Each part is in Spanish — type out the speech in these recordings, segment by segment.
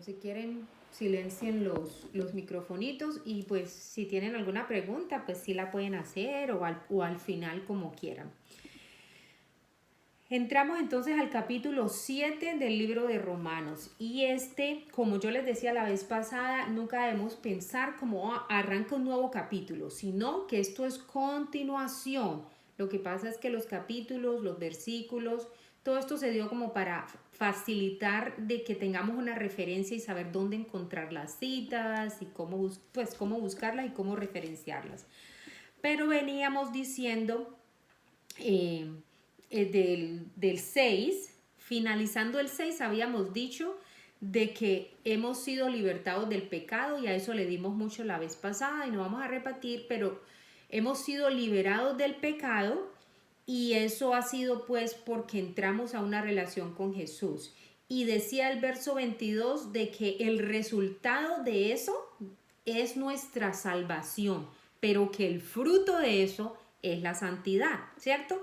si quieren, silencien los microfonitos y pues si tienen alguna pregunta, pues sí la pueden hacer o al final como quieran. Entramos entonces al capítulo 7 del libro de Romanos y como yo les decía la vez pasada, nunca debemos pensar como arranca un nuevo capítulo, sino que esto es continuación. Lo que pasa es que los capítulos, los versículos, todo esto se dio como para facilitar de que tengamos una referencia y saber dónde encontrar las citas y cómo buscarlas y cómo referenciarlas. Pero veníamos diciendo eh, del 6, finalizando el 6, habíamos dicho de que hemos sido libertados del pecado y a eso le dimos mucho la vez pasada y no vamos a repetir, pero hemos sido liberados del pecado y eso ha sido pues porque entramos a una relación con Jesús. Y decía el verso 22 de que el resultado de eso es nuestra salvación, pero que el fruto de eso es la santidad, ¿cierto?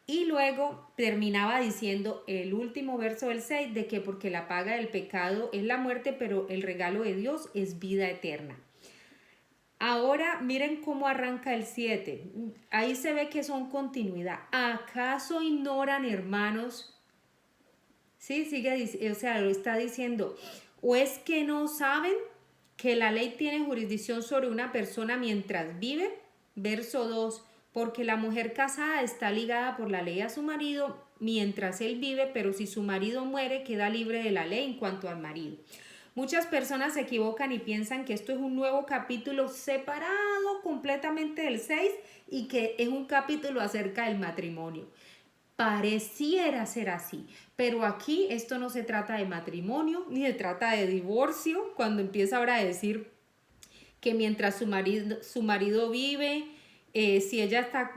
Y luego terminaba diciendo el último verso del 6 de que porque la paga del pecado es la muerte, pero el regalo de Dios es vida eterna. Ahora miren cómo arranca el 7. Ahí se ve que son continuidad. ¿Acaso ignoran, hermanos? Sí, sigue, o sea, lo está diciendo. ¿O es que no saben que la ley tiene jurisdicción sobre una persona mientras vive? Verso 2. Porque la mujer casada está ligada por la ley a su marido mientras él vive, pero si su marido muere, queda libre de la ley en cuanto al marido. Muchas personas se equivocan y piensan que esto es un nuevo capítulo separado completamente del 6 y que es un capítulo acerca del matrimonio. Pareciera ser así, pero aquí esto no se trata de matrimonio ni se trata de divorcio, cuando empieza ahora a decir que mientras su marido vive, si ella está,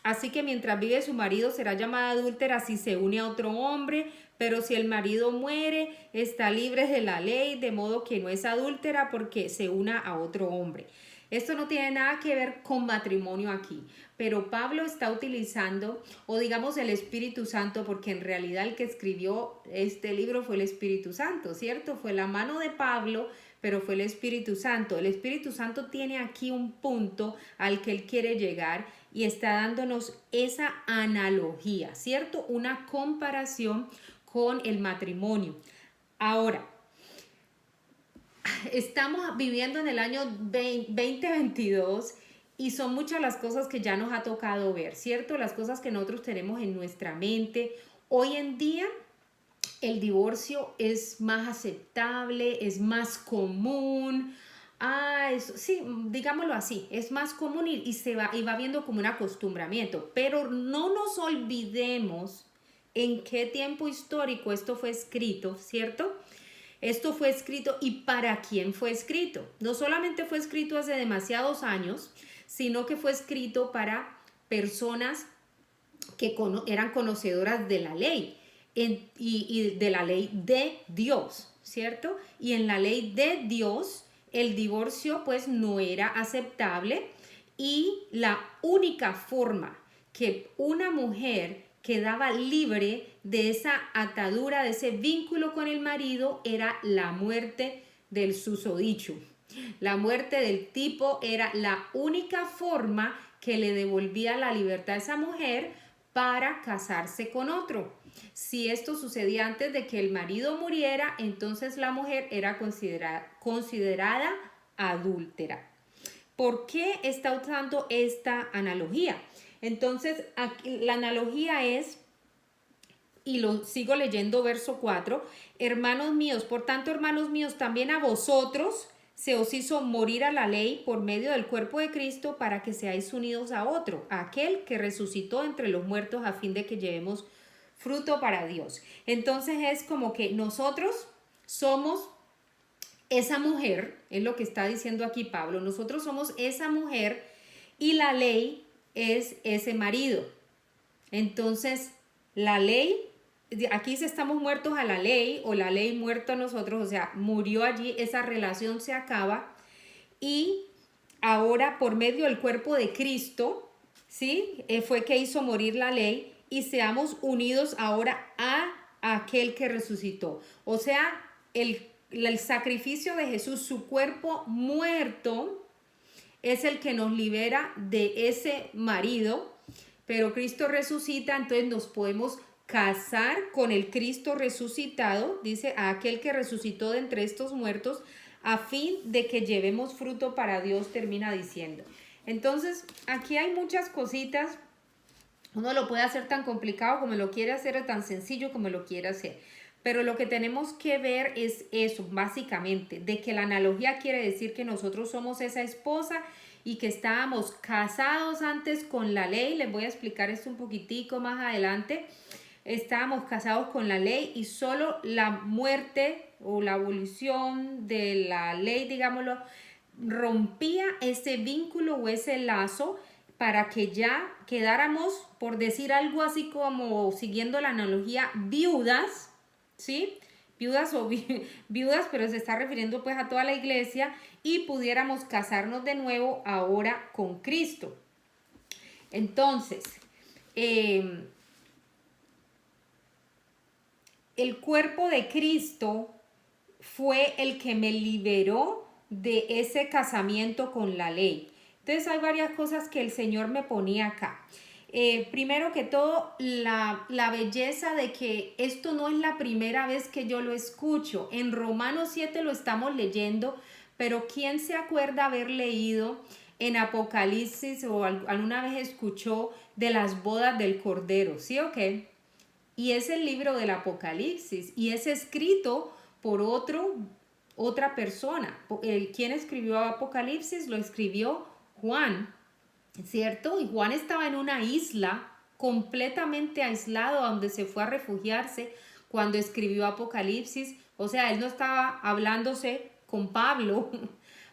así que mientras vive su marido será llamada adúltera si se une a otro hombre, pero si el marido muere, está libre de la ley, de modo que no es adúltera porque se una a otro hombre. Esto no tiene nada que ver con matrimonio aquí, pero Pablo está utilizando, o digamos el Espíritu Santo, porque en realidad el que escribió este libro fue el Espíritu Santo, ¿cierto? Fue la mano de Pablo, pero fue el Espíritu Santo. El Espíritu Santo tiene aquí un punto al que él quiere llegar y está dándonos esa analogía, ¿cierto? Una comparación con el matrimonio. Ahora, estamos viviendo en el año 2022 y son muchas las cosas que ya nos ha tocado ver, ¿cierto? Las cosas que nosotros tenemos en nuestra mente. Hoy en día el divorcio es más aceptable, es más común. Sí, digámoslo así, es más común y va viendo como un acostumbramiento. Pero no nos olvidemos en qué tiempo histórico esto fue escrito, ¿cierto? Esto fue escrito y para quién fue escrito. No solamente fue escrito hace demasiados años, sino que fue escrito para personas que eran conocedoras de la ley y de la ley de Dios, ¿cierto? Y en la ley de Dios el divorcio pues no era aceptable y la única forma que una mujer quedaba libre de esa atadura, de ese vínculo con el marido, era la muerte del susodicho. La muerte del tipo era la única forma que le devolvía la libertad a esa mujer para casarse con otro. Si esto sucedía antes de que el marido muriera, entonces la mujer era considerada adúltera. ¿Por qué está usando esta analogía? Entonces, aquí, la analogía es, y lo sigo leyendo verso 4, hermanos míos, por tanto, hermanos míos, también a vosotros se os hizo morir a la ley por medio del cuerpo de Cristo para que seáis unidos a otro, a aquel que resucitó entre los muertos a fin de que llevemos fruto para Dios. Entonces es como que nosotros somos esa mujer, es lo que está diciendo aquí Pablo, nosotros somos esa mujer y la ley es ese marido. Entonces, la ley, aquí si estamos muertos a la ley o la ley muerto a nosotros, o sea, murió allí, esa relación se acaba y ahora por medio del cuerpo de Cristo, ¿sí? Fue que hizo morir la ley y seamos unidos ahora a aquel que resucitó. O sea, el sacrificio de Jesús, su cuerpo muerto, es el que nos libera de ese marido, pero Cristo resucita, entonces nos podemos casar con el Cristo resucitado, dice, a aquel que resucitó de entre estos muertos, a fin de que llevemos fruto para Dios, termina diciendo. Entonces, aquí hay muchas cositas. Uno lo puede hacer tan complicado como lo quiere hacer o tan sencillo como lo quiere hacer. Pero lo que tenemos que ver es eso, básicamente, de que la analogía quiere decir que nosotros somos esa esposa y que estábamos casados antes con la ley. Les voy a explicar esto un poquitico más adelante. Estábamos casados con la ley y solo la muerte o la abolición de la ley, digámoslo, rompía ese vínculo o ese lazo para que ya quedáramos, por decir algo así como siguiendo la analogía, viudas, ¿sí? Viudas o viudas, pero se está refiriendo pues a toda la iglesia, y pudiéramos casarnos de nuevo ahora con Cristo. Entonces, el cuerpo de Cristo fue el que me liberó de ese casamiento con la ley. Entonces hay varias cosas que el Señor me ponía acá. Primero que todo, la belleza de que esto no es la primera vez que yo lo escucho. En Romanos 7 lo estamos leyendo, pero ¿quién se acuerda haber leído en Apocalipsis o alguna vez escuchó de las bodas del Cordero? ¿Sí o qué? Y es el libro del Apocalipsis y es escrito por otra persona. ¿Quién escribió Apocalipsis? Lo escribió Juan, ¿cierto? Y Juan estaba en una isla completamente aislado donde se fue a refugiarse cuando escribió Apocalipsis. O sea, él no estaba hablándose con Pablo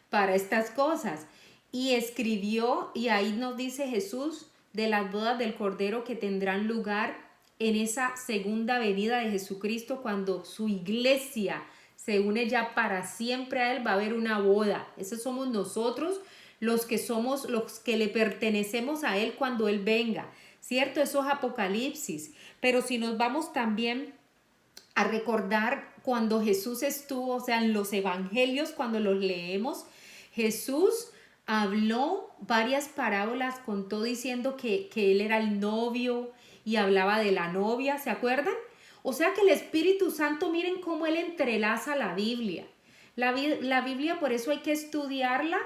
para estas cosas. Y escribió, y ahí nos dice Jesús de las bodas del Cordero que tendrán lugar en esa segunda venida de Jesucristo, cuando su iglesia se une ya para siempre a él, va a haber una boda. Esos somos nosotros, los que le pertenecemos a él cuando él venga, ¿cierto? Eso es Apocalipsis. Pero si nos vamos también a recordar cuando Jesús estuvo, o sea, en los evangelios, cuando los leemos, Jesús habló varias parábolas, contó diciendo que él era el novio y hablaba de la novia, ¿se acuerdan? O sea que el Espíritu Santo, miren cómo él entrelaza la Biblia. La Biblia, por eso hay que estudiarla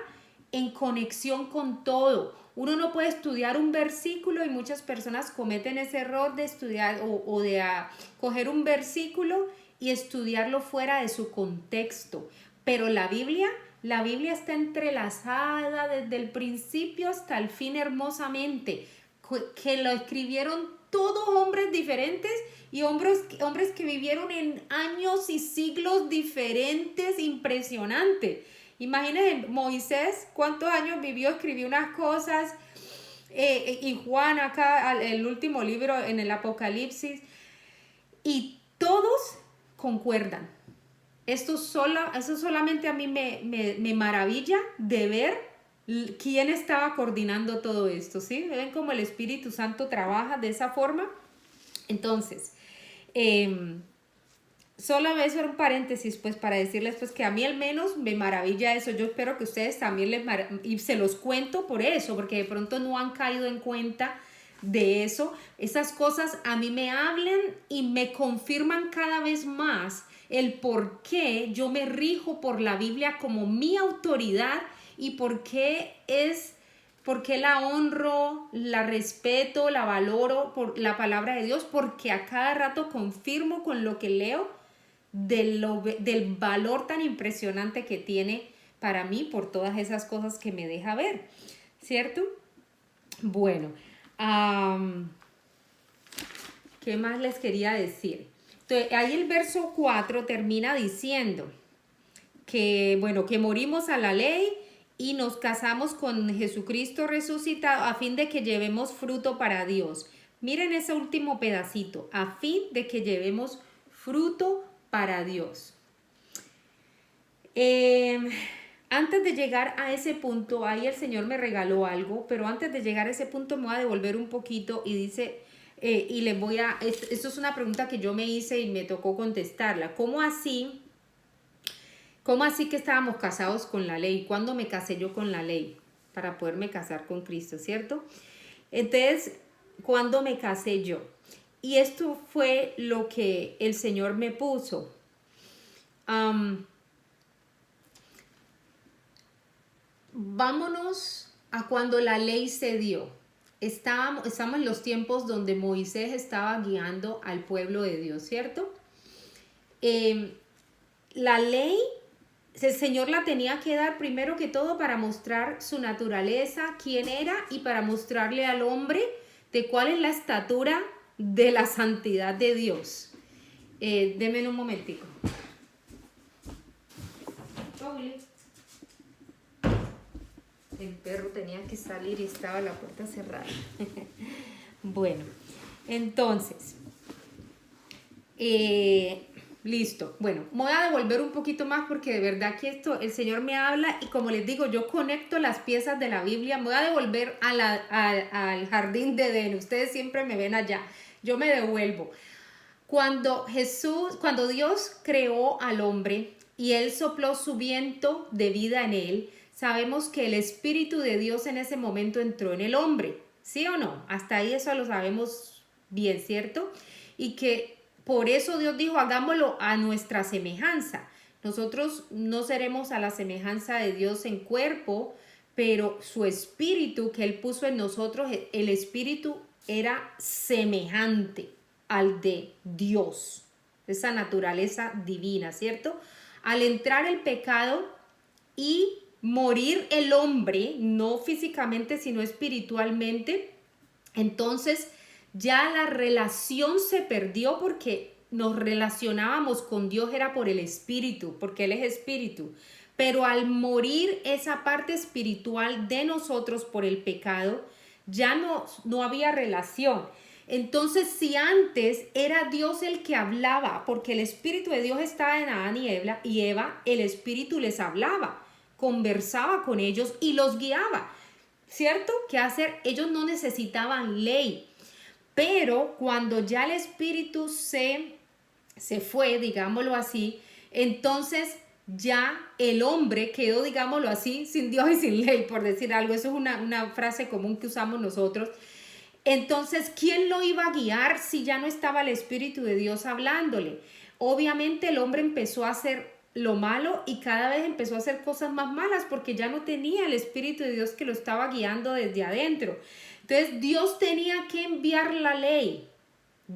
en conexión con todo. Uno no puede estudiar un versículo, y muchas personas cometen ese error de estudiar o de coger un versículo y estudiarlo fuera de su contexto. Pero la Biblia está entrelazada desde el principio hasta el fin hermosamente, que lo escribieron todos hombres diferentes y hombres que vivieron en años y siglos diferentes, impresionante. Imagínense, Moisés, ¿cuántos años vivió? Escribió unas cosas, y Juan acá, el último libro en el Apocalipsis, y todos concuerdan. Eso solamente a mí me maravilla de ver quién estaba coordinando todo esto, ¿sí? ¿Ven cómo el Espíritu Santo trabaja de esa forma? Entonces, solo eso era un paréntesis, pues, para decirles, pues, que a mí al menos me maravilla eso. Yo espero que ustedes también y se los cuento por eso, porque de pronto no han caído en cuenta de eso. Esas cosas a mí me hablan y me confirman cada vez más el por qué yo me rijo por la Biblia como mi autoridad y por qué la honro, la respeto, la valoro por la palabra de Dios, porque a cada rato confirmo con lo que leo del valor tan impresionante que tiene para mí por todas esas cosas que me deja ver, ¿cierto? Bueno, ¿qué más les quería decir? Entonces, ahí el verso 4 termina diciendo que, bueno, que morimos a la ley y nos casamos con Jesucristo resucitado a fin de que llevemos fruto para Dios. Miren ese último pedacito, a fin de que llevemos fruto para Dios. Antes de llegar a ese punto, ahí el Señor me regaló algo, pero antes de llegar a ese punto me voy a devolver un poquito y dice, esto es una pregunta que yo me hice y me tocó contestarla. ¿Cómo así ¿Cómo así que estábamos casados con la ley? ¿Cuándo me casé yo con la ley? Para poderme casar con Cristo, ¿cierto? Entonces, ¿cuándo me casé yo? Y esto fue lo que el Señor me puso. Vámonos a cuando la ley se dio. Estamos en los tiempos donde Moisés estaba guiando al pueblo de Dios, ¿cierto? La ley, el Señor la tenía que dar primero que todo para mostrar su naturaleza, quién era, y para mostrarle al hombre de cuál es la estatura de la santidad de Dios. Deme un momentico. El perro tenía que salir y estaba la puerta cerrada. Bueno, entonces, listo. Bueno, voy a devolver un poquito más porque de verdad que esto, el Señor me habla y como les digo, yo conecto las piezas de la Biblia. Me voy a devolver al jardín de Edén. Ustedes siempre me ven allá. Yo me devuelvo. Cuando Dios creó al hombre y Él sopló su viento de vida en él, sabemos que el Espíritu de Dios en ese momento entró en el hombre. ¿Sí o no? Hasta ahí eso lo sabemos bien, ¿cierto? Y que por eso Dios dijo, hagámoslo a nuestra semejanza. Nosotros no seremos a la semejanza de Dios en cuerpo, pero su Espíritu que Él puso en nosotros, el Espíritu era semejante al de Dios, esa naturaleza divina, ¿cierto? Al entrar el pecado y morir el hombre, no físicamente, sino espiritualmente, entonces ya la relación se perdió porque nos relacionábamos con Dios, era por el Espíritu, porque Él es Espíritu. Pero al morir esa parte espiritual de nosotros por el pecado, ya no había relación. Entonces, si antes era Dios el que hablaba, porque el Espíritu de Dios estaba en Adán y Eva, el Espíritu les hablaba, conversaba con ellos y los guiaba, ¿cierto? ¿Qué hacer? Ellos no necesitaban ley, pero cuando ya el Espíritu se fue, digámoslo así, entonces ya el hombre quedó, digámoslo así, sin Dios y sin ley, por decir algo. Eso es una frase común que usamos nosotros. Entonces, ¿quién lo iba a guiar si ya no estaba el Espíritu de Dios hablándole? Obviamente el hombre empezó a hacer lo malo y cada vez empezó a hacer cosas más malas porque ya no tenía el Espíritu de Dios que lo estaba guiando desde adentro. Entonces, Dios tenía que enviar la ley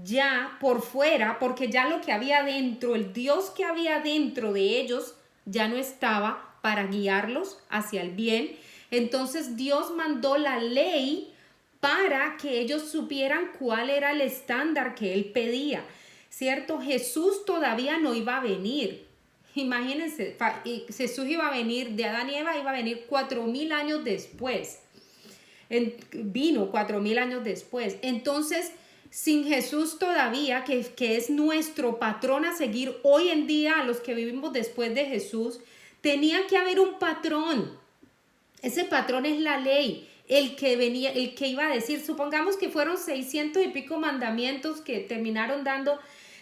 ya por fuera, porque ya lo que había dentro, el Dios que había dentro de ellos, ya no estaba para guiarlos hacia el bien. Entonces Dios mandó la ley para que ellos supieran cuál era el estándar que Él pedía, ¿cierto? Jesús todavía no iba a venir. Imagínense, Jesús iba a venir, de Adán y Eva iba a venir 4,000 años después. Vino 4,000 años después. Entonces, sin Jesús todavía, que es nuestro patrón a seguir hoy en día, a los que vivimos después de Jesús, tenía que haber un patrón. Ese patrón es la ley, el que iba a decir, supongamos que fueron 600 y pico mandamientos que terminaron dando,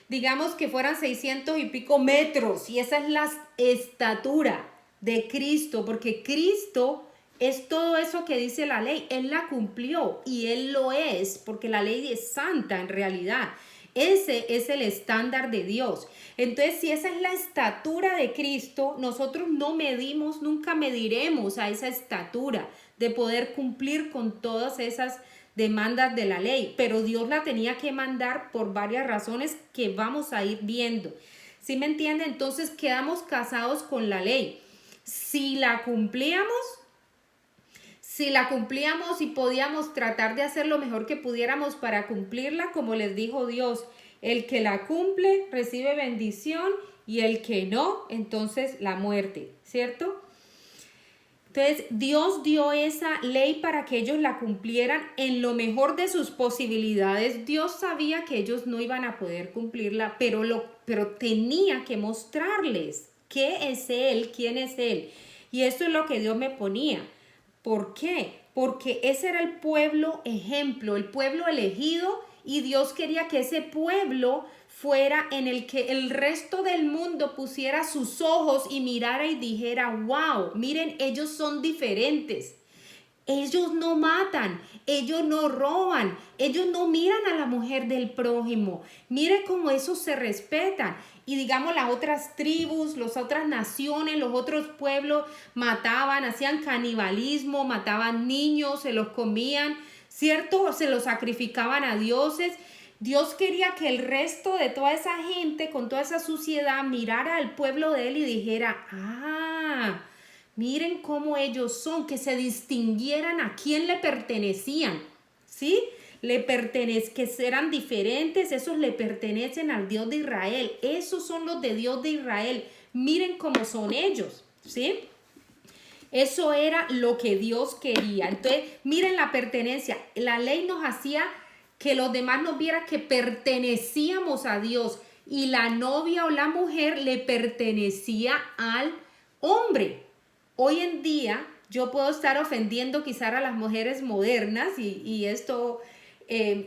digamos que fueran 600 y pico metros, y esa es la estatura de Cristo, porque Cristo es todo eso que dice la ley. Él la cumplió y Él lo es, porque la ley es santa en realidad. Ese es el estándar de Dios. Entonces, si esa es la estatura de Cristo, nosotros no medimos, nunca mediremos a esa estatura de poder cumplir con todas esas demandas de la ley. Pero Dios la tenía que mandar por varias razones que vamos a ir viendo. ¿Sí me entiende? Entonces, quedamos casados con la ley. Si la cumplíamos y podíamos tratar de hacer lo mejor que pudiéramos para cumplirla, como les dijo Dios, el que la cumple recibe bendición y el que no, entonces la muerte, ¿cierto? Entonces Dios dio esa ley para que ellos la cumplieran en lo mejor de sus posibilidades. Dios sabía que ellos no iban a poder cumplirla, pero tenía que mostrarles qué es Él, quién es Él. Y esto es lo que Dios me ponía. ¿Por qué? Porque ese era el pueblo ejemplo, el pueblo elegido y Dios quería que ese pueblo fuera en el que el resto del mundo pusiera sus ojos y mirara y dijera, wow, miren, ellos son diferentes. Ellos no matan, ellos no roban, ellos no miran a la mujer del prójimo. Mire cómo esos se respetan. Y digamos las otras tribus, las otras naciones, los otros pueblos mataban, hacían canibalismo, mataban niños, se los comían, ¿cierto? Se los sacrificaban a dioses. Dios quería que el resto de toda esa gente, con toda esa suciedad, mirara al pueblo de él y dijera, ah, miren cómo ellos son, que se distinguieran a quién le pertenecían, ¿sí? Que eran diferentes, esos le pertenecen al Dios de Israel, esos son los de Dios de Israel, miren cómo son ellos, ¿sí? Eso era lo que Dios quería. Entonces, miren la pertenencia, la ley nos hacía que los demás nos vieran que pertenecíamos a Dios y la novia o la mujer le pertenecía al hombre. Hoy en día yo puedo estar ofendiendo quizás a las mujeres modernas y esto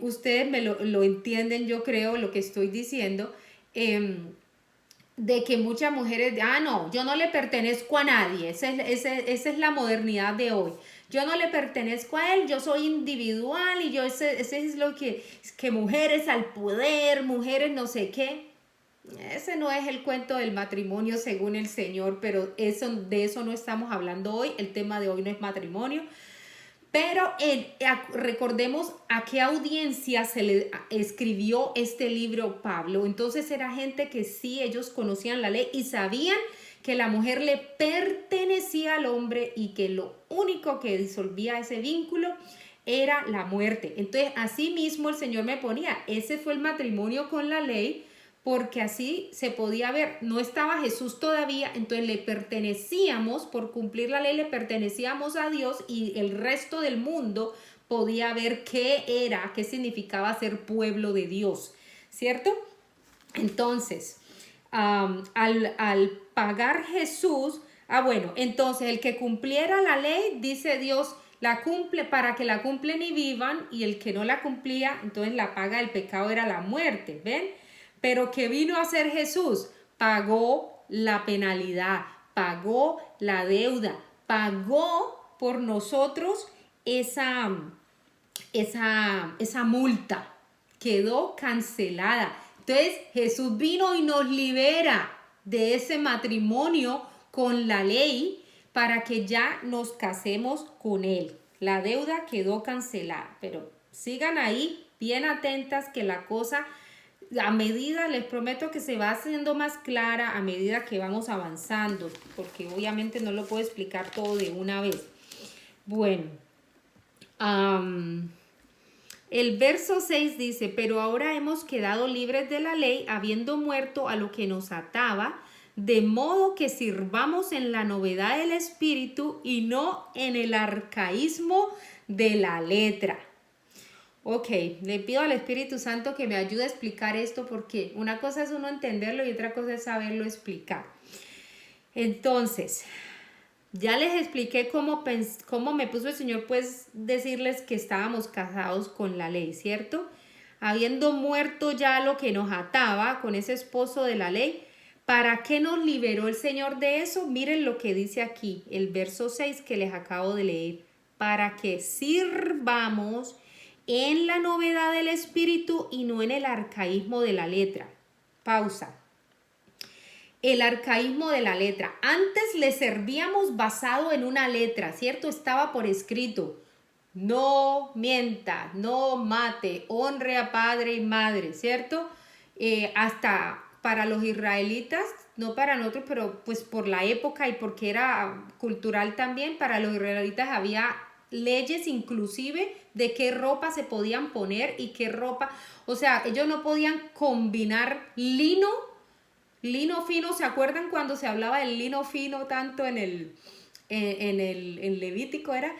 ustedes me lo entienden, yo creo, lo que estoy diciendo, de que muchas mujeres, no, yo no le pertenezco a nadie, esa es la modernidad de hoy. Yo no le pertenezco a él, yo soy individual y yo ese es lo que mujeres al poder, mujeres no sé qué. Ese no es el cuento del matrimonio según el Señor, pero de eso no estamos hablando hoy. El tema de hoy no es matrimonio. Pero recordemos a qué audiencia se le escribió este libro Pablo. Entonces era gente que sí, ellos conocían la ley y sabían que la mujer le pertenecía al hombre y que lo único que disolvía ese vínculo era la muerte. Entonces así mismo el Señor me ponía, ese fue el matrimonio con la ley, porque así se podía ver, no estaba Jesús todavía, entonces le pertenecíamos, por cumplir la ley le pertenecíamos a Dios y el resto del mundo podía ver qué significaba ser pueblo de Dios, ¿cierto? Entonces, al pagar Jesús, entonces el que cumpliera la ley, dice Dios, la cumple para que la cumplen y vivan, y el que no la cumplía, entonces la paga del pecado era la muerte, ¿ven? Pero ¿qué vino a hacer Jesús? Pagó la penalidad, pagó la deuda, pagó por nosotros esa multa. Quedó cancelada. Entonces Jesús vino y nos libera de ese matrimonio con la ley para que ya nos casemos con él. La deuda quedó cancelada. Pero sigan ahí bien atentas que la cosa, a medida, les prometo que se va haciendo más clara a medida que vamos avanzando, porque obviamente no lo puedo explicar todo de una vez. Bueno, el verso 6 dice, pero ahora hemos quedado libres de la ley, habiendo muerto a lo que nos ataba, de modo que sirvamos en la novedad del espíritu y no en el arcaísmo de la letra. Ok, le pido al Espíritu Santo que me ayude a explicar esto, porque una cosa es uno entenderlo y otra cosa es saberlo explicar. Entonces, ya les expliqué cómo me puso el Señor, pues decirles que estábamos casados con la ley, ¿cierto? Habiendo muerto ya lo que nos ataba con ese esposo de la ley, ¿para qué nos liberó el Señor de eso? Miren lo que dice aquí, el verso 6 que les acabo de leer. Para que sirvamos en la novedad del espíritu y no en el arcaísmo de la letra. Pausa. El arcaísmo de la letra. Antes le servíamos basado en una letra, ¿cierto? Estaba por escrito. No mienta, no mate, honre a padre y madre, ¿cierto? Hasta para los israelitas, no para nosotros, pero pues por la época y porque era cultural también, para los israelitas había leyes inclusive de qué ropa se podían poner y qué ropa, o sea, ellos no podían combinar lino fino. ¿Se acuerdan cuando se hablaba del lino fino tanto en Levítico era?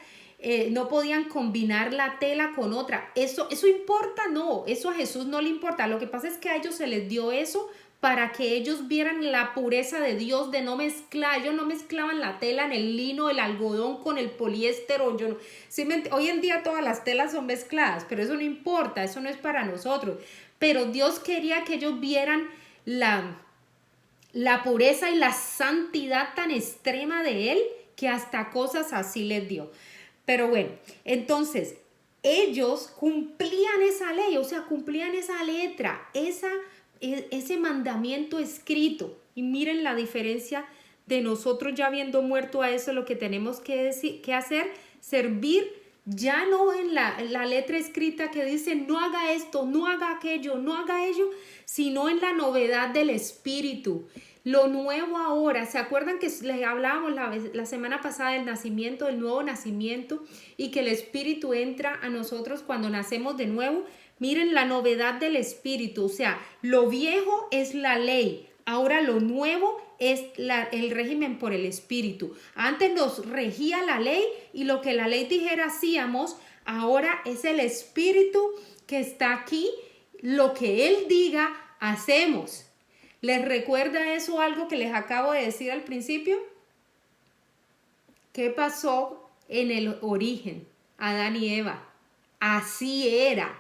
No podían combinar la tela con otra. ¿Eso importa? No, eso a Jesús no le importa. Lo que pasa es que a ellos se les dio eso para que ellos vieran la pureza de Dios, de no mezclar. Ellos no mezclaban la tela en el lino, el algodón con el poliéster. Hoy en día todas las telas son mezcladas, pero eso no importa, eso no es para nosotros. Pero Dios quería que ellos vieran la pureza y la santidad tan extrema de Él, que hasta cosas así les dio. Pero bueno, entonces ellos cumplían esa ley, o sea, cumplían esa letra, ese mandamiento escrito. Y miren la diferencia de nosotros ya habiendo muerto a eso. Lo que tenemos que hacer, servir ya no en la letra escrita que dice no haga esto, no haga aquello, no haga ello, sino en la novedad del Espíritu. Lo nuevo ahora, ¿se acuerdan que les hablábamos la semana pasada del nacimiento, del nuevo nacimiento, y que el Espíritu entra a nosotros cuando nacemos de nuevo? Miren la novedad del Espíritu, o sea, lo viejo es la ley, ahora lo nuevo es el régimen por el Espíritu. Antes nos regía la ley y lo que la ley dijera hacíamos, ahora es el Espíritu que está aquí, lo que Él diga hacemos. ¿Les recuerda eso algo que les acabo de decir al principio? ¿Qué pasó en el origen? Adán y Eva. Así era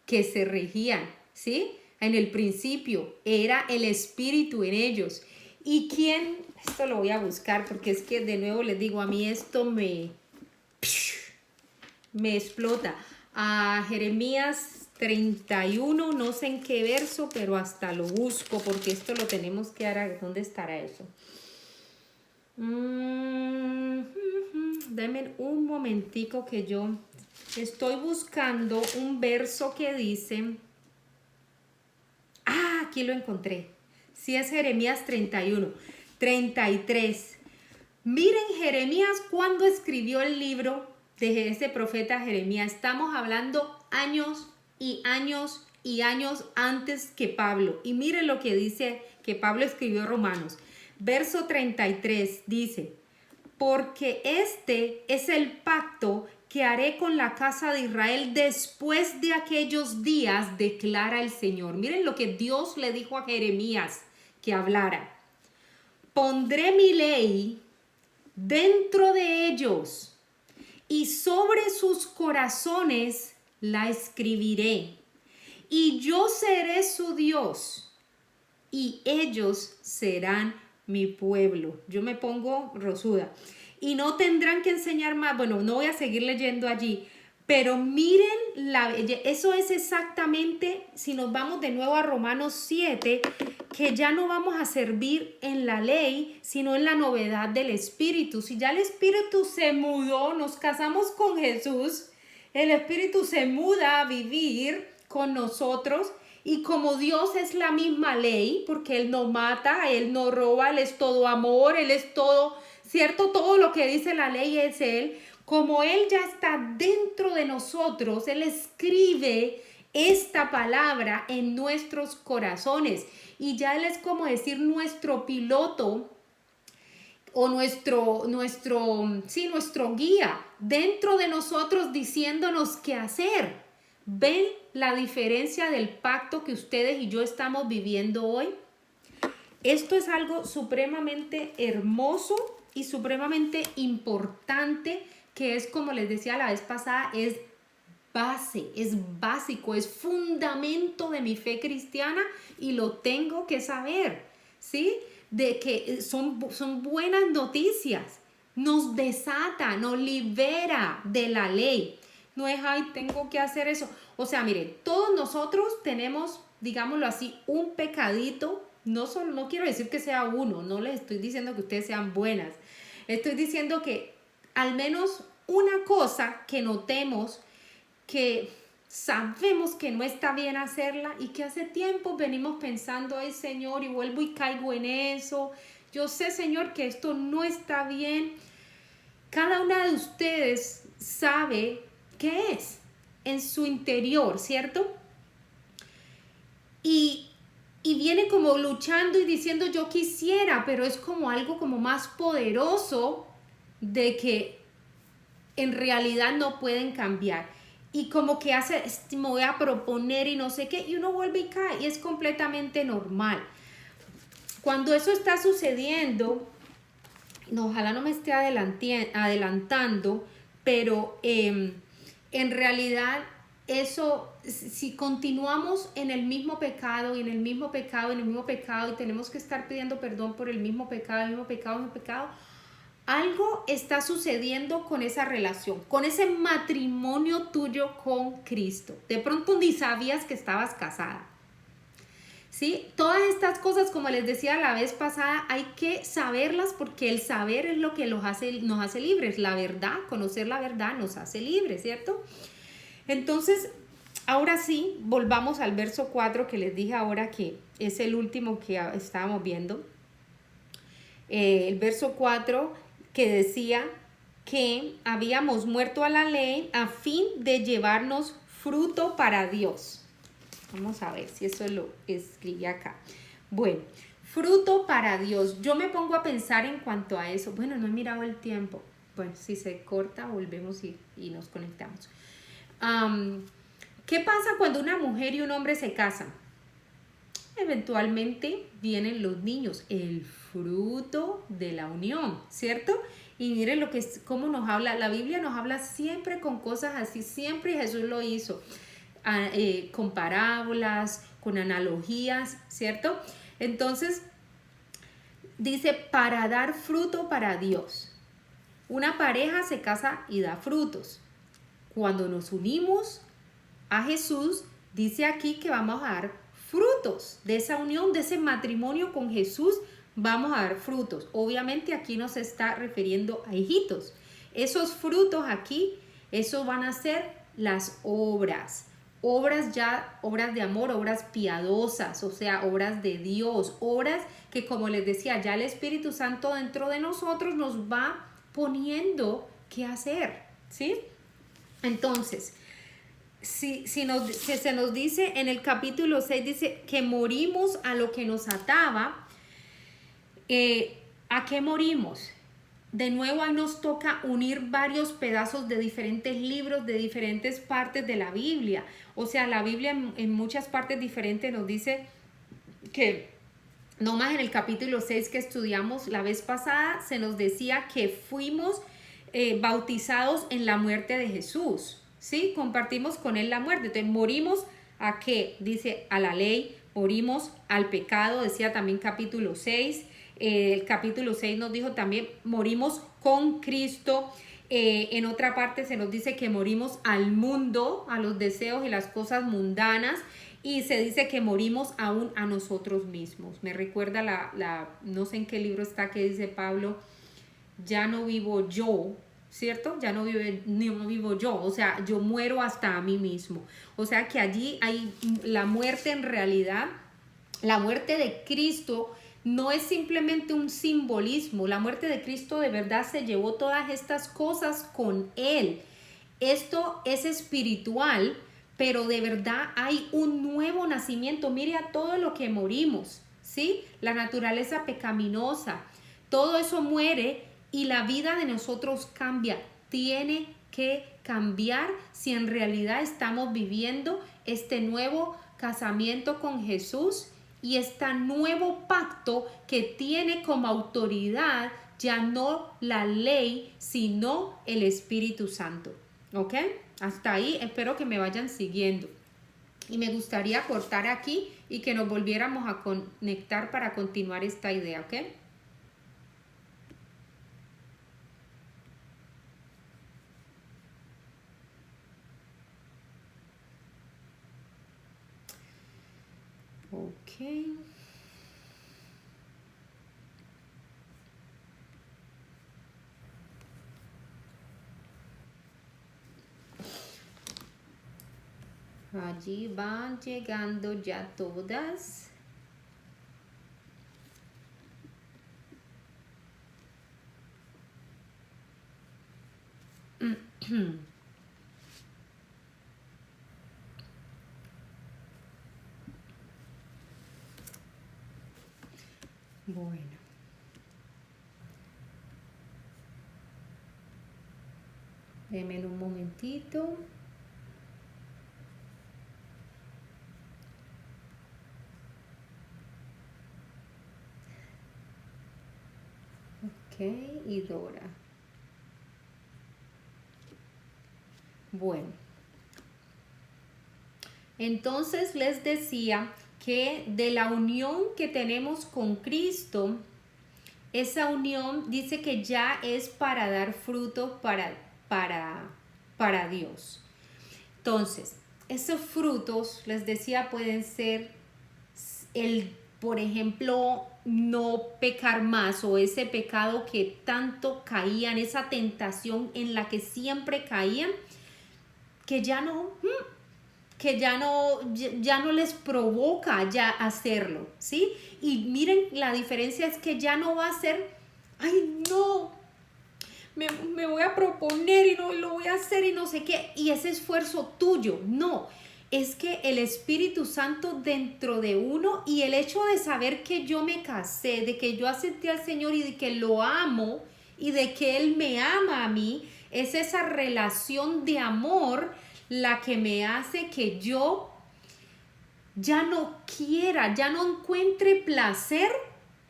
que se regían, ¿sí? En el principio era el Espíritu en ellos. ¿Y quién? Esto lo voy a buscar porque es que de nuevo les digo, a mí esto me explota. A Jeremías 31, no sé en qué verso, pero hasta lo busco porque esto lo tenemos que dar. ¿Dónde estará eso? Denme un momentico que yo estoy buscando un verso que dice... aquí lo encontré. Sí, es Jeremías 31, 33. Miren Jeremías cuando escribió el libro de ese profeta Jeremías. Estamos hablando años y años y años antes que Pablo. Y miren lo que dice que Pablo escribió Romanos. Verso 33 dice, porque este es el pacto que haré con la casa de Israel después de aquellos días, declara el Señor. Miren lo que Dios le dijo a Jeremías que hablara. Pondré mi ley dentro de ellos y sobre sus corazones la escribiré. Y yo seré su Dios y ellos serán mi pueblo. Yo me pongo rosuda. Y no tendrán que enseñar más. Bueno, no voy a seguir leyendo allí. Pero miren, eso es exactamente, si nos vamos de nuevo a Romanos 7, que ya no vamos a servir en la ley, sino en la novedad del Espíritu. Si ya el Espíritu se mudó, nos casamos con Jesús, el Espíritu se muda a vivir con nosotros. Y como Dios es la misma ley, porque Él no mata, Él no roba, Él es todo amor, Él es todo, ¿cierto? Todo lo que dice la ley es Él. Como Él ya está dentro de nosotros, Él escribe esta palabra en nuestros corazones. Y ya Él es como decir nuestro piloto o nuestro guía dentro de nosotros diciéndonos qué hacer. ¿Ven la diferencia del pacto que ustedes y yo estamos viviendo hoy? Esto es algo supremamente hermoso y supremamente importante, que es, como les decía la vez pasada, es base, es básico, es fundamento de mi fe cristiana y lo tengo que saber, ¿sí? De que son buenas noticias, nos desata, nos libera de la ley. No es, ay, tengo que hacer eso. O sea, miren, todos nosotros tenemos, digámoslo así, un pecadito. No quiero decir que sea uno, no les estoy diciendo que ustedes sean buenas. Estoy diciendo que al menos una cosa que notemos, que sabemos que no está bien hacerla y que hace tiempo venimos pensando, ay Señor, y vuelvo y caigo en eso. Yo sé, Señor, que esto no está bien. Cada una de ustedes sabe qué es en su interior, ¿cierto? Y viene como luchando y diciendo yo quisiera, pero es como algo como más poderoso de que en realidad no pueden cambiar. Y como que me voy a proponer y no sé qué, y uno vuelve y cae, y es completamente normal. Cuando eso está sucediendo, no, ojalá no me esté adelantando, pero en realidad eso, si continuamos en el mismo pecado y en el mismo pecado, en el mismo pecado y tenemos que estar pidiendo perdón por el mismo pecado, el mismo pecado, el mismo pecado, algo está sucediendo con esa relación, con ese matrimonio tuyo con Cristo. De pronto ni sabías que estabas casada. ¿Sí? Todas estas cosas, como les decía la vez pasada, hay que saberlas porque el saber es lo que nos hace libres. La verdad, conocer la verdad nos hace libres, ¿cierto? Entonces, ahora sí, volvamos al verso 4 que les dije ahora que es el último que estábamos viendo. El verso 4 que decía que habíamos muerto a la ley a fin de llevarnos fruto para Dios. Vamos a ver si eso lo escribí acá. Bueno, fruto para Dios. Yo me pongo a pensar en cuanto a eso. Bueno, no he mirado el tiempo. Bueno, si se corta, volvemos y nos conectamos. ¿Qué pasa cuando una mujer y un hombre se casan? Eventualmente vienen los niños, el fruto de la unión, ¿cierto? Y miren lo que es, cómo nos habla, la Biblia nos habla siempre con cosas así, siempre Jesús lo hizo, con parábolas, con analogías, ¿cierto? Entonces, dice, para dar fruto para Dios. Una pareja se casa y da frutos. Cuando nos unimos a Jesús, dice aquí que vamos a dar frutos de esa unión, de ese matrimonio con Jesús, vamos a dar frutos. Obviamente aquí no se está refiriendo a hijitos. Esos frutos aquí, esos van a ser las obras. Obras de amor, obras piadosas, o sea, obras de Dios, obras que, como les decía, ya el Espíritu Santo dentro de nosotros nos va poniendo qué hacer, ¿sí? Entonces, si se nos dice en el capítulo 6, dice que morimos a lo que nos ataba. ¿A qué morimos? De nuevo ahí nos toca unir varios pedazos de diferentes libros, de diferentes partes de la Biblia. O sea, la Biblia en muchas partes diferentes nos dice que, no más en el capítulo 6 que estudiamos la vez pasada, se nos decía que fuimos bautizados en la muerte de Jesús. ¿Sí? Compartimos con él la muerte. Entonces, morimos a qué? Dice, a la ley, morimos al pecado, decía también capítulo 6. El capítulo 6 nos dijo también, morimos con Cristo. En otra parte se nos dice que morimos al mundo, a los deseos y las cosas mundanas. Y se dice que morimos aún a nosotros mismos. Me recuerda no sé en qué libro está que dice Pablo, ya no vivo yo, ¿cierto? Ya no vivo yo, o sea, yo muero hasta a mí mismo. O sea que allí hay la muerte en realidad, la muerte de Cristo no es simplemente un simbolismo, la muerte de Cristo de verdad se llevó todas estas cosas con Él. Esto es espiritual, pero de verdad hay un nuevo nacimiento. Mire a todo lo que morimos, ¿sí? La naturaleza pecaminosa, todo eso muere y la vida de nosotros cambia. Tiene que cambiar si en realidad estamos viviendo este nuevo casamiento con Jesús y este nuevo pacto que tiene como autoridad ya no la ley, sino el Espíritu Santo. ¿Ok? Hasta ahí espero que me vayan siguiendo. Y me gustaría cortar aquí y que nos volviéramos a conectar para continuar esta idea, ¿ok? Ok. Allí van llegando ya todas. Bueno. Denme un momentito. Ok, y Dora. Bueno, entonces les decía que de la unión que tenemos con Cristo, esa unión dice que ya es para dar fruto para Dios. Entonces, esos frutos, les decía, pueden ser por ejemplo, no pecar más, o ese pecado que tanto caían, esa tentación en la que siempre caían, que ya no les provoca ya hacerlo, ¿sí? Y miren, la diferencia es que ya no va a ser, ay, no, me voy a proponer y no lo voy a hacer y no sé qué, y ese esfuerzo tuyo, no. Es que el Espíritu Santo dentro de uno, y el hecho de saber que yo me casé, de que yo acepté al Señor y de que lo amo y de que Él me ama a mí, es esa relación de amor la que me hace que yo ya no quiera, ya no encuentre placer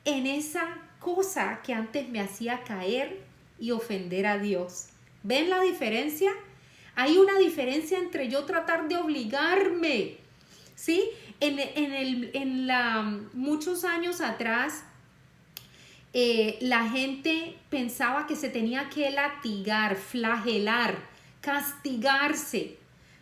en esa cosa que antes me hacía caer y ofender a Dios. ¿Ven la diferencia? Hay una diferencia entre yo tratar de obligarme, ¿sí? Muchos años atrás, la gente pensaba que se tenía que latigar, flagelar, castigarse.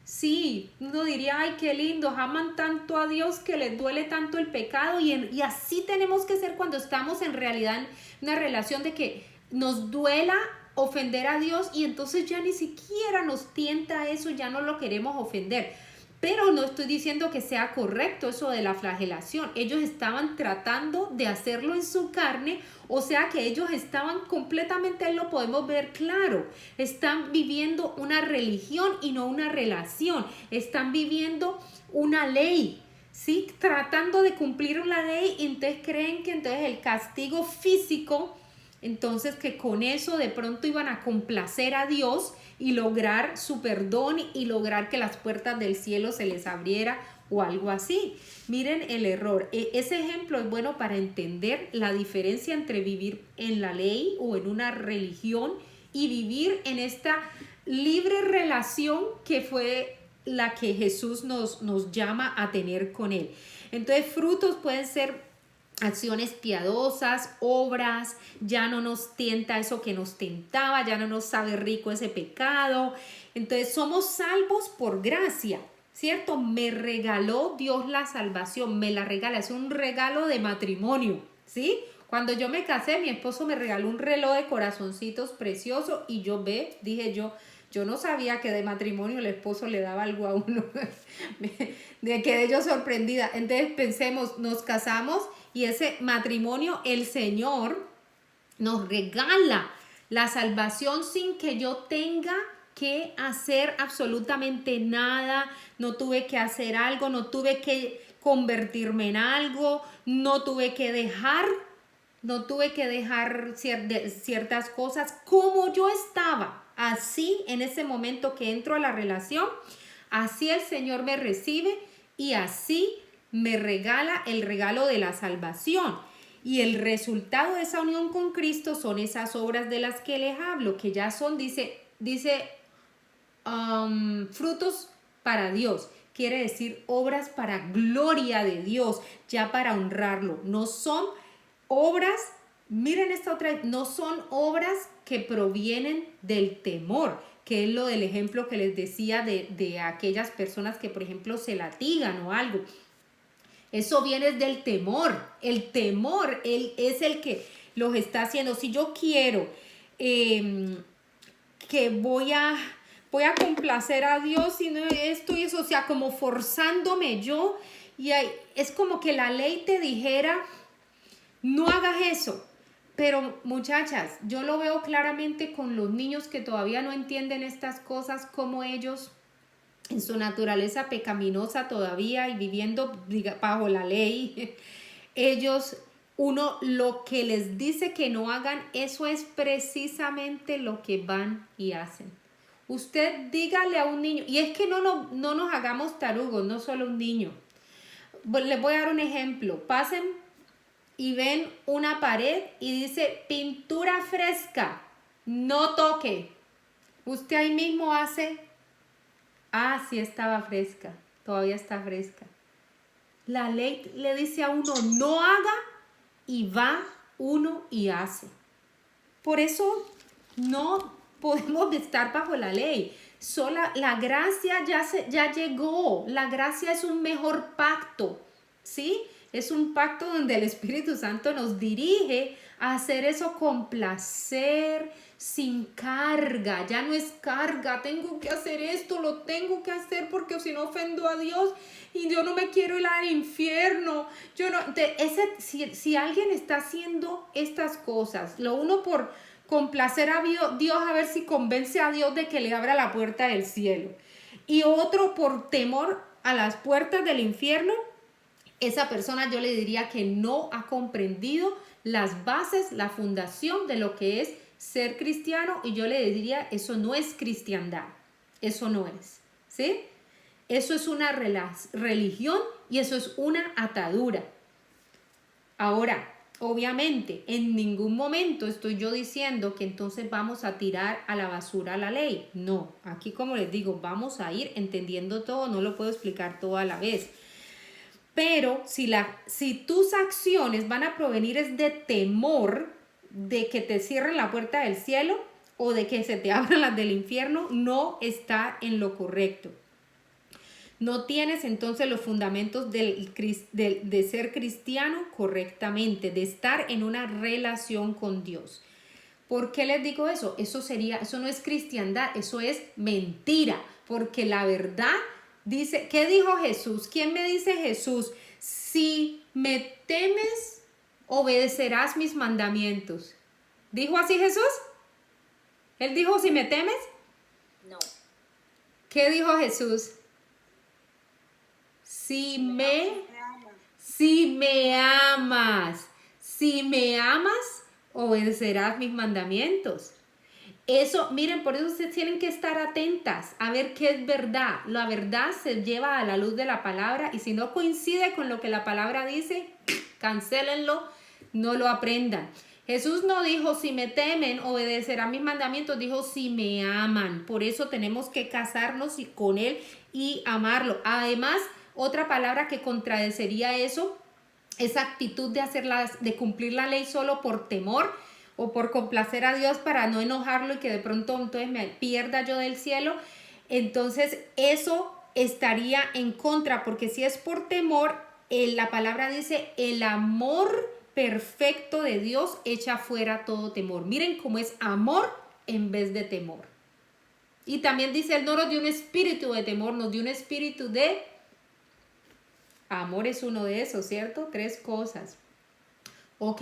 Sí, uno diría, ay, qué lindo, aman tanto a Dios que les duele tanto el pecado y así tenemos que ser cuando estamos en realidad en una relación de que nos duela ofender a Dios y entonces ya ni siquiera nos tienta eso, ya no lo queremos ofender. Pero no estoy diciendo que sea correcto eso de la flagelación. Ellos estaban tratando de hacerlo en su carne, o sea que ellos estaban completamente, ahí lo podemos ver claro, están viviendo una religión y no una relación. Están viviendo una ley, ¿sí? Tratando de cumplir una ley y entonces creen que entonces el castigo físico, entonces que con eso de pronto iban a complacer a Dios y lograr su perdón y lograr que las puertas del cielo se les abriera o algo así. Miren el error. Ese ejemplo es bueno para entender la diferencia entre vivir en la ley o en una religión y vivir en esta libre relación que fue la que Jesús nos llama a tener con Él. Entonces, frutos pueden ser acciones piadosas, obras, ya no nos tienta eso que nos tentaba, ya no nos sabe rico ese pecado. Entonces somos salvos por gracia, ¿cierto? Me regaló Dios la salvación, me la regala, es un regalo de matrimonio, ¿sí? Cuando yo me casé, mi esposo me regaló un reloj de corazoncitos precioso y dije yo no sabía que de matrimonio el esposo le daba algo a uno. Me quedé yo sorprendida. Entonces pensemos, nos casamos y ese matrimonio, el Señor nos regala la salvación sin que yo tenga que hacer absolutamente nada. No tuve que hacer algo, no tuve que convertirme en algo, no tuve que dejar ciertas cosas como yo estaba. Así, en ese momento que entro a la relación, así el Señor me recibe y así me regala el regalo de la salvación. Y el resultado de esa unión con Cristo son esas obras de las que les hablo, que ya son, dice frutos para Dios. Quiere decir obras para gloria de Dios, ya para honrarlo. No son obras, miren esta otra, no son obras que provienen del temor, que es lo del ejemplo que les decía de aquellas personas que, por ejemplo, se latigan o algo. Eso viene del temor. El temor es el que los está haciendo. Si yo quiero que voy a complacer a Dios y no esto y eso, o sea, como forzándome yo, y es como que la ley te dijera, no hagas eso. Pero muchachas, yo lo veo claramente con los niños que todavía no entienden estas cosas, como ellos en su naturaleza pecaminosa todavía y viviendo bajo la ley, ellos, uno lo que les dice que no hagan, eso es precisamente lo que van y hacen. Usted dígale a un niño, y es que no nos hagamos tarugos, no solo un niño. Les voy a dar un ejemplo. Pasen y ven una pared y dice pintura fresca, no toque. Usted ahí mismo hace, sí estaba fresca, todavía está fresca. La ley le dice a uno no haga y va uno y hace. Por eso no podemos estar bajo la ley. La gracia ya llegó. La gracia es un mejor pacto, ¿sí? Es un pacto donde el Espíritu Santo nos dirige a hacer eso con placer, sin carga. Ya no es carga, tengo que hacer esto, lo tengo que hacer porque si no ofendo a Dios y yo no me quiero ir al infierno. Si alguien está haciendo estas cosas, lo uno por complacer a Dios a ver si convence a Dios de que le abra la puerta del cielo, y otro por temor a las puertas del infierno, esa persona yo le diría que no ha comprendido las bases, la fundación de lo que es ser cristiano, y yo le diría, eso no es cristiandad, eso no es, ¿sí? Eso es una religión y eso es una atadura. Ahora, obviamente, en ningún momento estoy yo diciendo que entonces vamos a tirar a la basura la ley. No, aquí como les digo, vamos a ir entendiendo todo, no lo puedo explicar todo a la vez. Pero si tus acciones van a provenir es de temor de que te cierren la puerta del cielo o de que se te abran las del infierno, no está en lo correcto. No tienes entonces los fundamentos de ser cristiano correctamente, de estar en una relación con Dios. ¿Por qué les digo eso? Eso no es cristiandad, eso es mentira, porque la verdad dice, ¿qué dijo Jesús? ¿Quién me dice Jesús? Si me temes, obedecerás mis mandamientos. ¿Dijo así Jesús? ¿Él dijo si me temes? No. ¿Qué dijo Jesús? Si me amas, obedecerás mis mandamientos. Eso, miren, por eso ustedes tienen que estar atentas a ver qué es verdad. La verdad se lleva a la luz de la palabra y si no coincide con lo que la palabra dice, cancélenlo, no lo aprendan. Jesús no dijo si me temen, obedecerán mis mandamientos, dijo si me aman. Por eso tenemos que casarnos con Él y amarlo. Además, otra palabra que contradeciría eso, esa actitud de cumplir la ley solo por temor o por complacer a Dios para no enojarlo y que de pronto entonces me pierda yo del cielo. Entonces eso estaría en contra, porque si es por temor, la palabra dice el amor perfecto de Dios echa fuera todo temor. Miren cómo es amor en vez de temor. Y también dice, Él no nos dio un espíritu de temor, nos dio un espíritu de amor. Es uno de esos, ¿cierto? 3 cosas. Ok.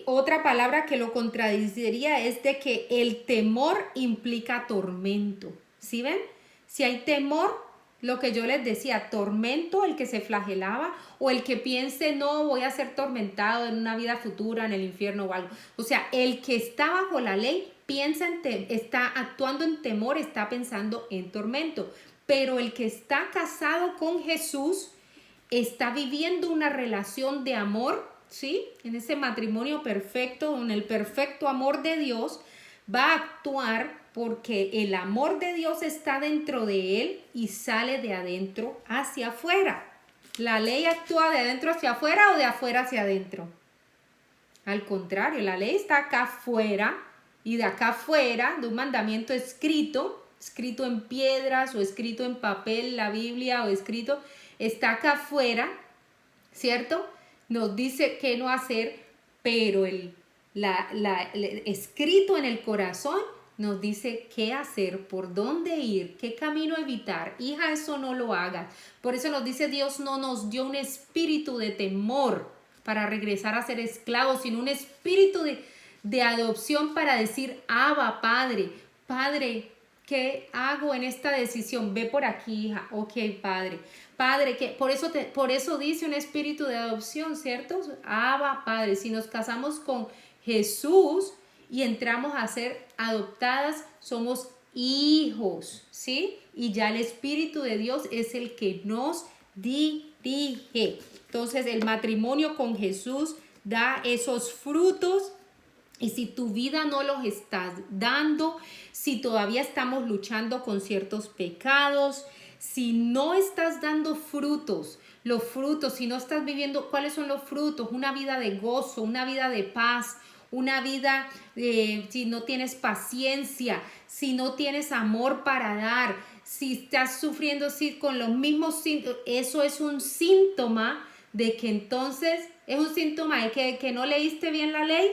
Otra palabra que lo contradiría es de que el temor implica tormento. ¿Sí ven? Si hay temor, lo que yo les decía, tormento, el que se flagelaba, o el que piense, no, voy a ser tormentado en una vida futura, en el infierno o algo. O sea, el que está bajo la ley está actuando en temor, está pensando en tormento. Pero el que está casado con Jesús está viviendo una relación de amor, ¿sí? En ese matrimonio perfecto, en el perfecto amor de Dios, va a actuar porque el amor de Dios está dentro de él y sale de adentro hacia afuera. ¿La ley actúa de adentro hacia afuera o de afuera hacia adentro? Al contrario, la ley está acá afuera y de acá afuera, de un mandamiento escrito en piedras o escrito en papel, la Biblia o escrito, está acá afuera, ¿cierto? Nos dice qué no hacer, pero el escrito en el corazón nos dice qué hacer, por dónde ir, qué camino evitar. Hija, eso no lo hagas. Por eso nos dice Dios no nos dio un espíritu de temor para regresar a ser esclavos, sino un espíritu de adopción para decir, Abba, Padre, Padre, ¿qué hago en esta decisión? Ve por aquí, hija. Ok, Padre. Padre, que por eso dice un espíritu de adopción, ¿cierto? Abba, Padre. Si nos casamos con Jesús y entramos a ser adoptadas, somos hijos, ¿sí? Y ya el Espíritu de Dios es el que nos dije. Entonces el matrimonio con Jesús da esos frutos. Y si tu vida no los estás dando, si todavía estamos luchando con ciertos pecados, si no estás dando frutos, los frutos, si no estás viviendo, ¿cuáles son los frutos? Una vida de gozo, una vida de paz, una vida, si no tienes paciencia, si no tienes amor para dar, si estás sufriendo con los mismos síntomas, eso es un síntoma de que entonces, es un síntoma de que no leíste bien la ley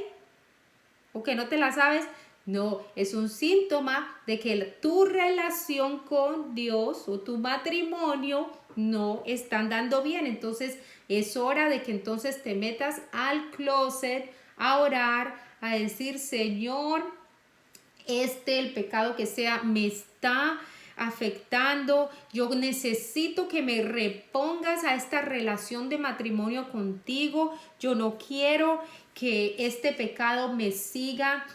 o que no te la sabes. No, es un síntoma de que tu relación con Dios o tu matrimonio no están dando bien. Entonces es hora de que entonces te metas al closet a orar, a decir, Señor, el pecado que sea me está afectando, yo necesito que me repongas a esta relación de matrimonio contigo, yo no quiero que este pecado me siga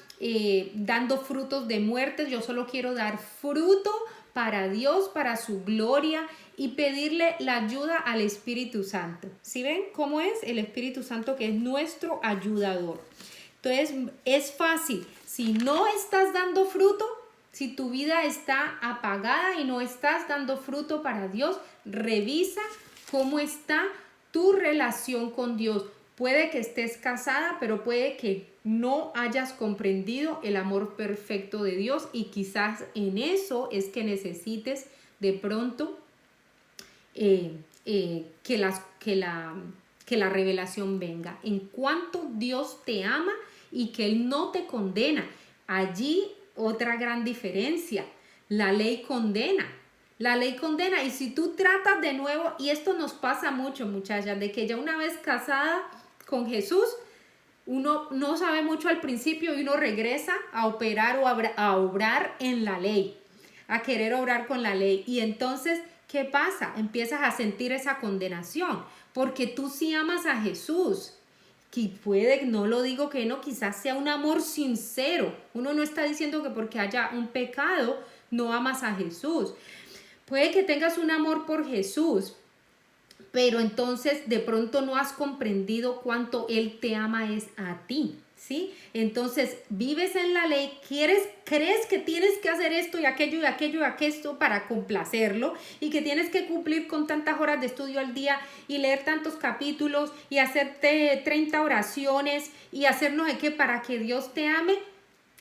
dando frutos de muerte, yo solo quiero dar fruto para Dios, para su gloria y pedirle la ayuda al Espíritu Santo. ¿Sí ven cómo es el Espíritu Santo que es nuestro ayudador? Entonces es fácil, si no estás dando fruto, si tu vida está apagada y no estás dando fruto para Dios, revisa cómo está tu relación con Dios. Puede que estés casada, pero puede que no hayas comprendido el amor perfecto de Dios y quizás en eso es que necesites de pronto que la revelación venga. En cuanto Dios te ama y que Él no te condena. Allí otra gran diferencia. La ley condena. La ley condena. Y si tú tratas de nuevo, y esto nos pasa mucho, muchachas, de que ya una vez casada con Jesús, uno no sabe mucho al principio y uno regresa a operar o a obrar en la ley, a querer obrar con la ley. Y entonces, ¿qué pasa? Empiezas a sentir esa condenación, porque tú sí amas a Jesús. Que puede, no lo digo que no, quizás sea un amor sincero. Uno no está diciendo que porque haya un pecado no amas a Jesús. Puede que tengas un amor por Jesús, pero entonces de pronto no has comprendido cuánto Él te ama es a ti, ¿sí? Entonces vives en la ley, crees que tienes que hacer esto y aquello y aquello y aquello para complacerlo y que tienes que cumplir con tantas horas de estudio al día y leer tantos capítulos y hacerte 30 oraciones y hacer no sé qué para que Dios te ame.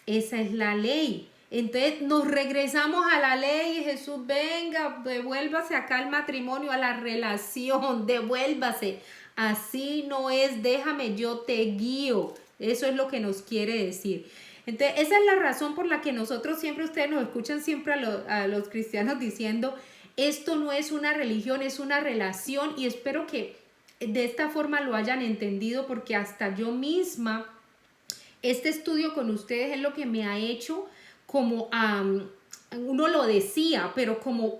Esa es la ley. Entonces nos regresamos a la ley y Jesús, venga, devuélvase acá al matrimonio, a la relación, devuélvase. Así no es, déjame, yo te guío. Eso es lo que nos quiere decir. Entonces, esa es la razón por la que nosotros siempre, ustedes nos escuchan siempre a los cristianos diciendo, esto no es una religión, es una relación, y espero que de esta forma lo hayan entendido, porque hasta yo misma, este estudio con ustedes es lo que me ha hecho como uno lo decía, pero como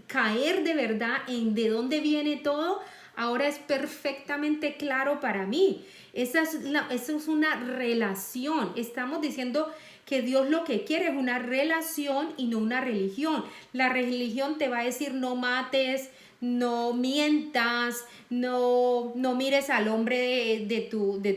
caer de verdad en de dónde viene todo, ahora es perfectamente claro para mí. Esa es una relación. Estamos diciendo que Dios lo que quiere es una relación y no una religión. La religión te va a decir no mates, no mientas, no mires al hombre de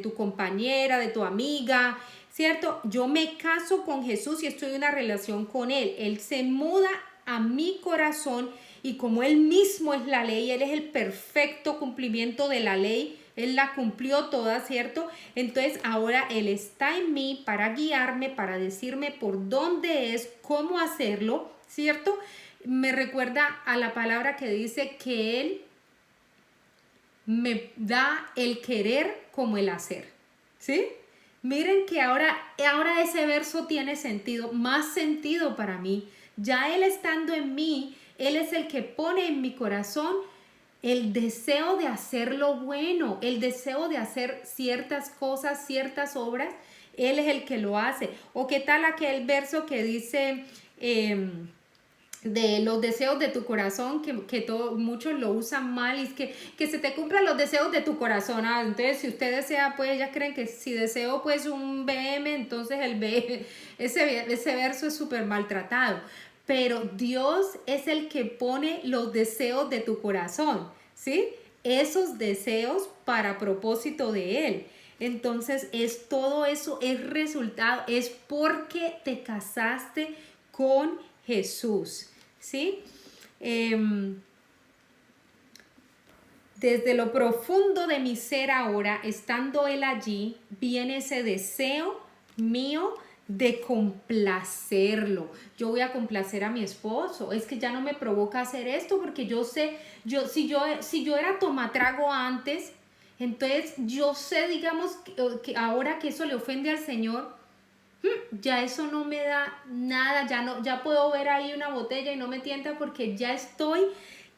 tu compañera, de tu amiga, ¿cierto? Yo me caso con Jesús y estoy en una relación con Él. Él se muda a mi corazón y como Él mismo es la ley, Él es el perfecto cumplimiento de la ley, Él la cumplió toda, ¿cierto? Entonces ahora Él está en mí para guiarme, para decirme por dónde es, cómo hacerlo, ¿cierto? Me recuerda a la palabra que dice que Él me da el querer como el hacer, ¿sí? Miren que ahora ese verso tiene sentido, más sentido para mí. Ya Él estando en mí, Él es el que pone en mi corazón el deseo de hacer lo bueno, el deseo de hacer ciertas cosas, ciertas obras. Él es el que lo hace. ¿O qué tal aquel verso que dice de los deseos de tu corazón, que muchos lo usan mal, y es que se te cumplan los deseos de tu corazón? Entonces, si usted desea, pues ya creen que si deseo pues un BM, entonces el BM, ese verso es súper maltratado. Pero Dios es el que pone los deseos de tu corazón, ¿sí? esos deseos para propósito de Él. Entonces, todo eso es resultado, es porque te casaste con Jesús, ¿sí? Desde lo profundo de mi ser ahora, estando Él allí, viene ese deseo mío de complacerlo. Yo voy a complacer a mi esposo. Es que ya no me provoca hacer esto porque yo sé, si yo era tomatrago antes, entonces yo sé, digamos, que ahora que eso le ofende al Señor, ya eso no me da nada, ya puedo ver ahí una botella y no me tienta porque ya estoy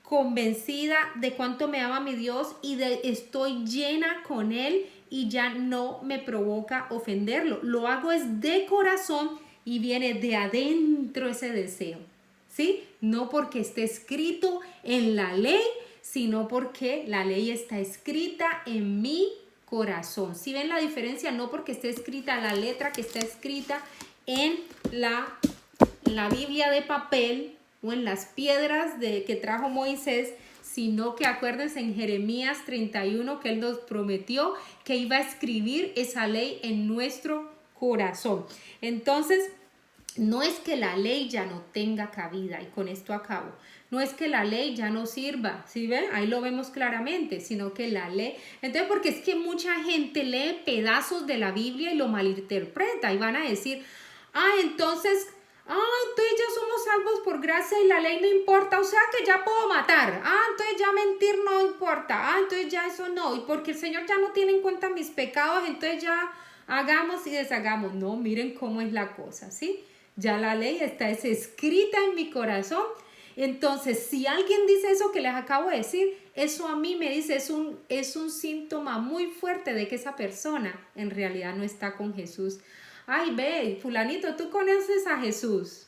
convencida de cuánto me ama mi Dios y estoy llena con Él y ya no me provoca ofenderlo. Lo hago es de corazón y viene de adentro ese deseo, ¿sí? No porque esté escrito en la ley, sino porque la ley está escrita en mi corazón. ¿Sí ven la diferencia? No porque esté escrita la letra que está escrita en la Biblia de papel o en las piedras que trajo Moisés, sino que acuérdense en Jeremías 31 que Él nos prometió que iba a escribir esa ley en nuestro corazón. Entonces, no es que la ley ya no tenga cabida, y con esto acabo. No es que la ley ya no sirva, ¿sí ven? Ahí lo vemos claramente, sino que la ley... Entonces, porque es que mucha gente lee pedazos de la Biblia y lo malinterpreta y van a decir, entonces ya somos salvos por gracia y la ley no importa, o sea que ya puedo matar, entonces ya mentir no importa, entonces ya eso no, y porque el Señor ya no tiene en cuenta mis pecados, entonces ya hagamos y deshagamos. No, miren cómo es la cosa, ¿sí? Ya la ley es escrita en mi corazón. Entonces, si alguien dice eso que les acabo de decir, eso a mí me dice, es un síntoma muy fuerte de que esa persona en realidad no está con Jesús. Ay, ve, fulanito, ¿tú conoces a Jesús?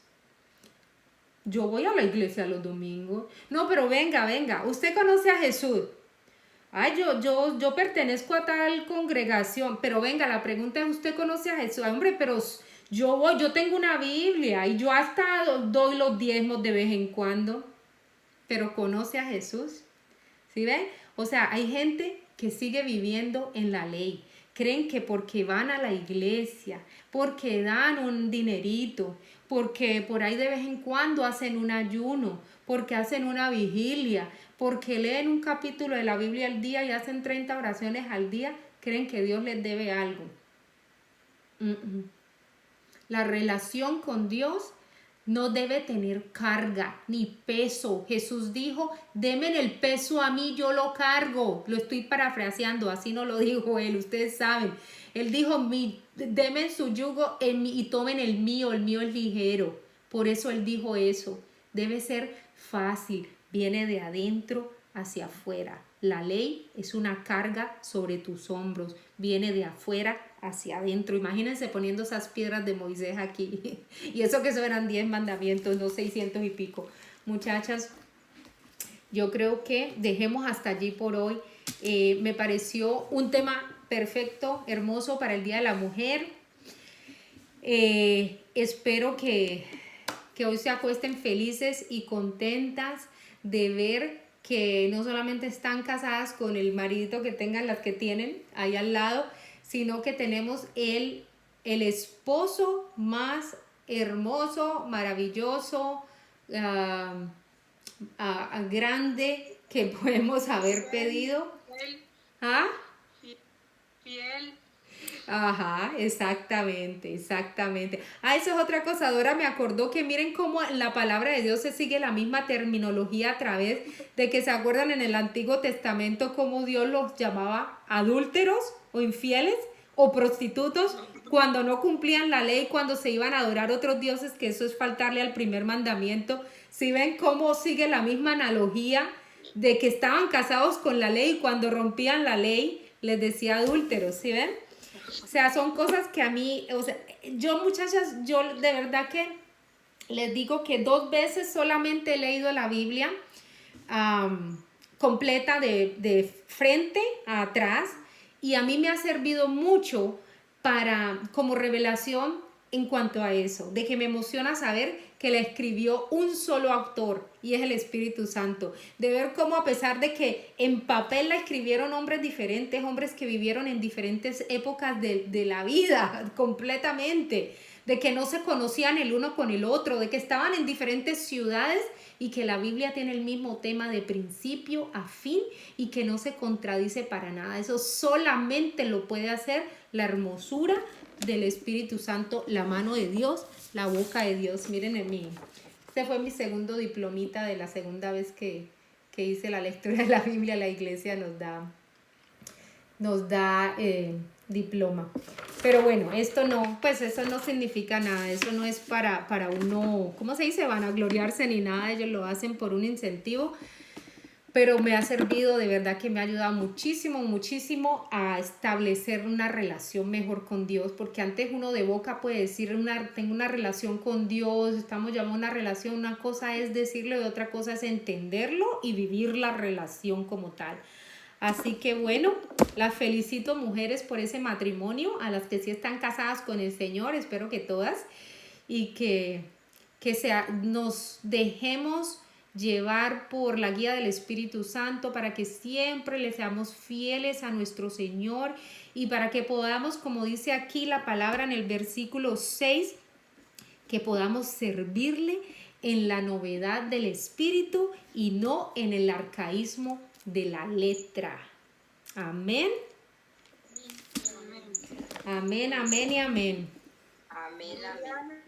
Yo voy a la iglesia los domingos. No, pero venga, usted conoce a Jesús. Ay, yo pertenezco a tal congregación, pero venga, la pregunta es, ¿usted conoce a Jesús? Ay, hombre, pero yo tengo una Biblia y yo hasta doy los diezmos de vez en cuando, pero ¿conoce a Jesús? ¿Sí ven? O sea, hay gente que sigue viviendo en la ley. Creen que porque van a la iglesia, porque dan un dinerito, porque por ahí de vez en cuando hacen un ayuno, porque hacen una vigilia, porque leen un capítulo de la Biblia al día y hacen 30 oraciones al día, creen que Dios les debe algo. La relación con Dios no debe tener carga ni peso. Jesús dijo, denme el peso a mí, yo lo cargo. Lo estoy parafraseando, así no lo dijo Él, ustedes saben. Él dijo, denme su yugo y tomen el mío es ligero. Por eso Él dijo eso. Debe ser fácil, viene de adentro hacia afuera. La ley es una carga sobre tus hombros, viene de afuera hacia adentro. Imagínense poniendo esas piedras de Moisés aquí. Y eso que eso eran 10 mandamientos, no 600 y pico. Muchachas, yo creo que dejemos hasta allí por hoy. Me pareció un tema perfecto, hermoso para el Día de la Mujer. Espero que hoy se acuesten felices y contentas de ver que no solamente están casadas con el maridito que tengan las que tienen ahí al lado, sino que tenemos el esposo más hermoso, maravilloso, grande que podemos haber pedido. ¿Ah? Fiel. Ajá, exactamente. Eso es otra cosa. Dora me acordó que miren cómo en la palabra de Dios se sigue la misma terminología a través de que se acuerdan en el Antiguo Testamento cómo Dios los llamaba adúlteros o infieles o prostitutos cuando no cumplían la ley, cuando se iban a adorar otros dioses, que eso es faltarle al primer mandamiento. ¿Sí ven cómo sigue la misma analogía de que estaban casados con la ley y cuando rompían la ley les decía adúlteros? ¿Sí ven? O sea, son cosas que a mí, o sea, muchachas, yo de verdad que les digo que 2 veces solamente he leído la Biblia completa de frente a atrás, y a mí me ha servido mucho como revelación en cuanto a eso, de que me emociona saber que la escribió un solo autor y es el Espíritu Santo, de ver cómo a pesar de que en papel la escribieron hombres diferentes, hombres que vivieron en diferentes épocas de la vida completamente, de que no se conocían el uno con el otro, de que estaban en diferentes ciudades y que la Biblia tiene el mismo tema de principio a fin y que no se contradice para nada. Eso solamente lo puede hacer la hermosura del Espíritu Santo, la mano de Dios, la boca de Dios. Miren en mí. Este fue mi segundo diplomita de la segunda vez que hice la lectura de la Biblia. La iglesia nos da diploma. Pero bueno, esto no, pues eso no significa nada, eso no es para uno, ¿cómo se dice? Vanagloriarse ni nada, ellos lo hacen por un incentivo, pero me ha servido, de verdad que me ha ayudado muchísimo, muchísimo a establecer una relación mejor con Dios, porque antes uno de boca puede decir, tengo una relación con Dios, estamos llamando una relación, una cosa es decirlo y otra cosa es entenderlo y vivir la relación como tal. Así que bueno, las felicito mujeres por ese matrimonio, a las que sí están casadas con el Señor, espero que todas, y que nos dejemos llevar por la guía del Espíritu Santo para que siempre le seamos fieles a nuestro Señor y para que podamos, como dice aquí la palabra en el versículo 6, que podamos servirle en la novedad del Espíritu y no en el arcaísmo de la letra. Amén. Amén, amén y amén. Amén, amén.